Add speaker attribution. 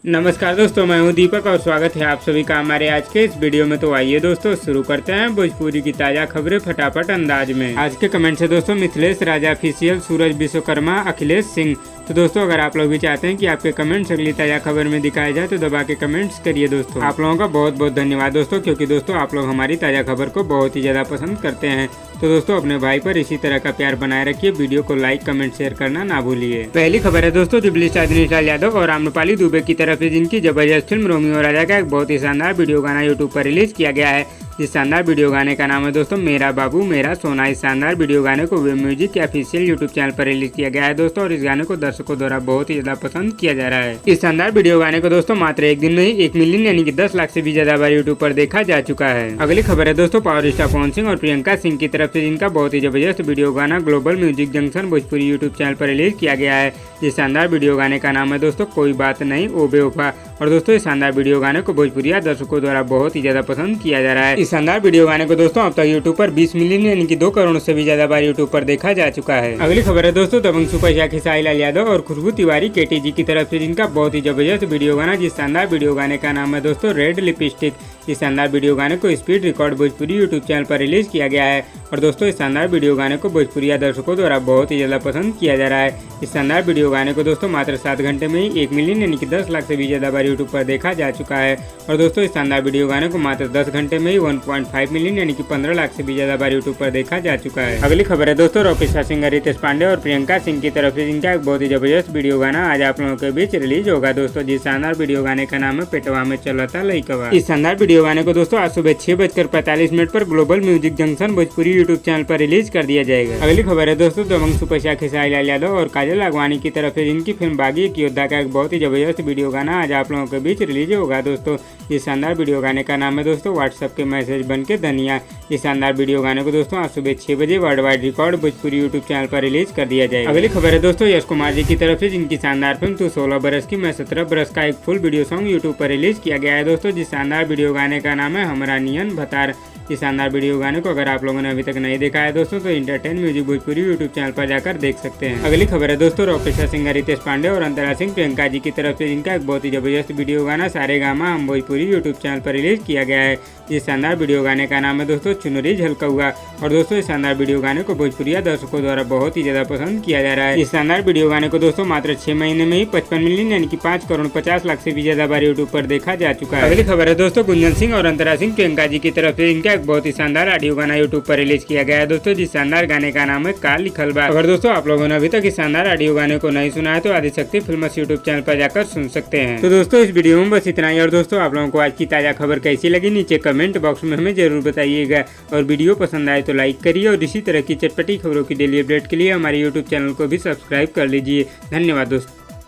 Speaker 1: नमस्कार दोस्तों, मैं हूं दीपक और स्वागत है आप सभी का हमारे आज के इस वीडियो में। तो आइए दोस्तों शुरू करते हैं भोजपुरी की ताज़ा खबरें फटाफट अंदाज में। आज के कमेंट है दोस्तों मिथिलेश राजा ऑफिशियल, सूरज विश्वकर्मा, अखिलेश सिंह। तो दोस्तों अगर आप लोग भी चाहते हैं कि आपके कमेंट्स अगली ताज़ा खबर में दिखाए जाए तो दबा के कमेंट्स करिए दोस्तों। आप लोगों का बहुत बहुत धन्यवाद दोस्तों, क्योंकि दोस्तों आप लोग हमारी ताज़ा खबर को बहुत ही ज़्यादा पसंद करते हैं। तो दोस्तों अपने भाई पर इसी तरह का प्यार बनाए रखिए। वीडियो को लाइक, कमेंट, शेयर करना ना भूलिए। पहली खबर है दोस्तों जुबली स्टार दिनेश लाल यादव और आम्रपाली दुबे की तरफ से जिनकी जबरदस्त फिल्म रोमियो राजा का एक बहुत ही शानदार वीडियो गाना यूट्यूब पर रिलीज किया गया है। इस शानदार वीडियो गाने का नाम है दोस्तों मेरा बाबू मेरा सोना। इस शानदार वीडियो गाने को वे म्यूजिक के ऑफिशियल यूट्यूब चैनल पर रिलीज किया गया है दोस्तों, और इस गाने को दर्शकों द्वारा बहुत ही ज्यादा पसंद किया जा रहा है। इस शानदार वीडियो गाने को दोस्तों मात्र एक दिन में ही 1 मिलियन यानी कि 10 लाख से भी ज्यादा बार यूट्यूब पर देखा जा चुका है। अगली खबर है दोस्तों पावर स्टार पवन सिंह और प्रियंका सिंह की तरफ से जिनका बहुत ही जबरदस्त वीडियो गाना global music junction Bhojpuri YouTube channel पर रिलीज किया गया है। इस शानदार वीडियो गाने का नाम है दोस्तों कोई बात नहीं ओ बेवफा। और दोस्तों इस शानदार वीडियो गाने को भोजपुरी दर्शकों द्वारा बहुत ही ज्यादा पसंद किया जा रहा है। इस शानदार वीडियो गाने को दोस्तों अब तक यूट्यूब पर 20 मिलियन यानी कि 2 करोड़ से भी ज्यादा बार यूट्यूब पर देखा जा चुका है। अगली खबर है दोस्तों दबंग सुपरस्टार खेसारी लाल यादव और खुशबू तिवारी केटीजी की तरफ से जिनका बहुत ही जबरदस्त वीडियो गाना, जिस शानदार वीडियो गाने का नाम है दोस्तों रेड लिपस्टिक। इस शानदार वीडियो गाने को speed record Bhojpuri YouTube channel पर रिलीज किया गया है। और दोस्तों इस शानदार वीडियो गाने को भोजपुरी दर्शकों द्वारा बहुत ही ज्यादा पसंद किया जा रहा है। इस शानदार वीडियो गाने को दोस्तों मात्र 7 घंटे में ही 1 मिलियन यानी कि 10 लाख से भी ज्यादा बार यूट्यूब पर देखा जा चुका है। और दोस्तों इस शानदार वीडियो गाने को मात्र 10 घंटे में ही 1.5 मिलियन यानी कि 15 लाख से भी ज्यादा बार यूट्यूब पर देखा जा चुका है। अगली खबर है दोस्तों रॉकी सिंह, रितेश पांडे और प्रियंका सिंह की तरफ से जिनका एक बहुत ही जबरदस्त वीडियो गाना आज आप लोगों के बीच रिलीज होगा दोस्तों, जिस शानदार वीडियो गाने का नाम है पेटवा में चला था लइकवा। इस शानदार वीडियो गाने को दोस्तों आज सुबह 6:45 पर global music junction Bhojpuri YouTube channel पर रिलीज कर दिया जाएगा। अगली खबर है दोस्तों दबंग सुपरस्टार खेसारी लाल यादव और काजल अगवानी की तरफ से जिनकी फिल्म बागी एक योद्धा का एक बहुत ही जबरदस्त वीडियो गाना आज आप लोगों के बीच रिलीज होगा दोस्तों। इस शानदार वीडियो गाने का नाम है दोस्तों व्हाट्सएप के मैसेज बन के धनिया। इस शानदार वीडियो गाने को दोस्तों आज सुबह 6 बजे world wide record Bhojpuri YouTube channel पर रिलीज कर दिया जाएगा। अगली खबर है दोस्तों यश कुमार जी की तरफ से जिनकी शानदार फिल्म तू 16 बरस की मैं 17 बरस का एक फुल वीडियो सॉन्ग यूट्यूब पर रिलीज किया गया है दोस्तों, जिस शानदार वीडियो गाने का नाम है हमरा नियन भतार। इस शानदार वीडियो गाने को अगर आप लोगों ने अभी तक नहीं देखा है दोस्तों तो entertain music Bhojpuri YouTube channel पर जाकर देख सकते हैं। अगली खबर है दोस्तों रॉकी सिंह, रितेश पांडे और अंतरा सिंह प्रियंका जी की तरफ से जिनका एक बहुत ही जबरदस्त वीडियो गाना सारे गामा हम भोजपुरी यूट्यूब चैनल पर रिलीज किया गया है। इस शानदार वीडियो गाने का नाम है दोस्तों चुनरी झलका हुआ। और दोस्तों इस शानदार वीडियो गाने को भोजपुरी दर्शकों द्वारा बहुत ही ज्यादा पसंद किया जा रहा है। इस शानदार वीडियो गाने को दोस्तों मात्र 6 महीने में ही 55 मिलियन यानी कि 5 करोड़ 50 लाख से भी ज्यादा बार यूट्यूब पर देखा जा चुका है। अगली खबर है दोस्तों गुंजन सिंह और अंतरा सिंह प्रियंका जी की तरफ से इनका एक बहुत ही शानदार ऑडियो गाना यूट्यूब पर रिलीज किया गया है दोस्तों, जिस शानदार गाने का नाम है काल लिखल बा। अगर दोस्तों आप लोगों ने अभी तक इस शानदार ऑडियो गाने को नहीं सुना है तो आदिशक्ति फिल्म्स यूट्यूब चैनल पर जाकर सुन सकते हैं। तो दोस्तों इस वीडियो में बस इतना ही। और दोस्तों आप लोगों को आज की ताजा खबर कैसी लगी नीचे कमेंट बॉक्स में हमें जरूर बताइएगा। और वीडियो पसंद आए तो लाइक करिए और इसी तरह की चटपटी खबरों की डेली अपडेट के लिए हमारे यूट्यूब चैनल को भी सब्सक्राइब कर लीजिए। धन्यवाद दोस्तों।